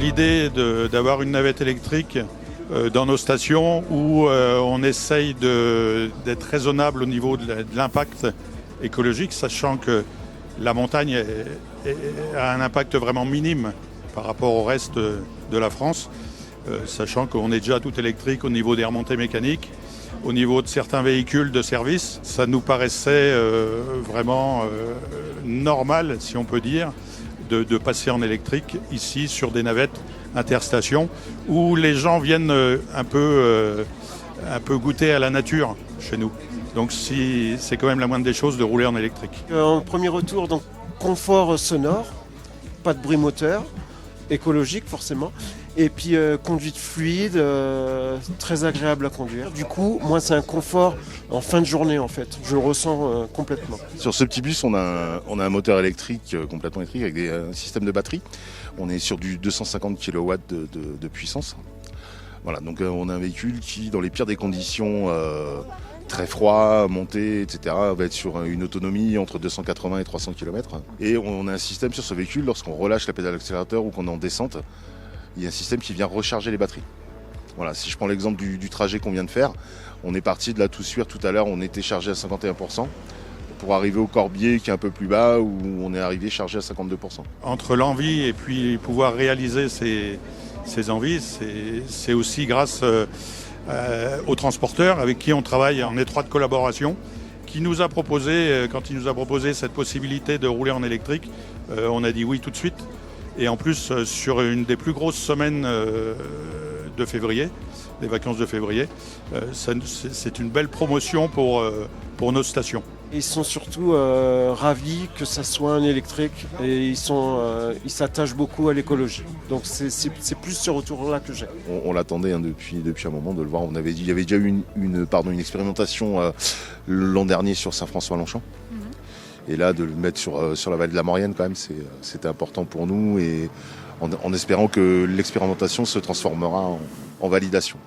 l'idée d'avoir une navette électrique dans nos stations où on essaye d'être raisonnable au niveau de l'impact écologique, sachant que la montagne a un impact vraiment minime par rapport au reste de la France, sachant qu'on est déjà tout électrique au niveau des remontées mécaniques, au niveau de certains véhicules de service. Ça nous paraissait vraiment normal, si on peut dire, de passer en électrique ici sur des navettes interstations où les gens viennent un peu goûter à la nature chez nous. Donc c'est quand même la moindre des choses de rouler en électrique. En premier retour, donc confort sonore, pas de bruit moteur, écologique forcément, et puis conduite fluide, très agréable à conduire. Du coup, moi c'est un confort en fin de journée en fait, je le ressens complètement. Sur ce petit bus, on a un moteur électrique, complètement électrique, avec un système de batterie. On est sur du 250 kW de puissance. Voilà, donc on a un véhicule qui, dans les pires des conditions, très froid, monté, etc., va être sur une autonomie entre 280 et 300 km. Et on a un système sur ce véhicule, lorsqu'on relâche la pédale d'accélérateur ou qu'on est en descente, il y a un système qui vient recharger les batteries. Voilà, si je prends l'exemple du trajet qu'on vient de faire, on est parti de la Toussuire tout à l'heure, on était chargé à 51%, pour arriver au Corbier qui est un peu plus bas, où on est arrivé chargé à 52%. Entre l'envie et puis pouvoir réaliser ces envies, c'est aussi grâce aux transporteurs avec qui on travaille en étroite collaboration, qui nous a proposé, quand il nous a proposé cette possibilité de rouler en électrique, on a dit oui tout de suite. Et en plus, sur une des plus grosses semaines de février, les vacances de février, c'est une belle promotion pour nos stations. Ils sont surtout ravis que ça soit un électrique et ils s'attachent beaucoup à l'écologie. Donc c'est plus ce retour-là que j'ai. On l'attendait depuis un moment de le voir. Il y avait déjà eu une expérimentation l'an dernier sur Saint-François-Longchamp. Et là, de le mettre sur la vallée de la Maurienne, quand même, c'était important pour nous, et en espérant que l'expérimentation se transformera en validation.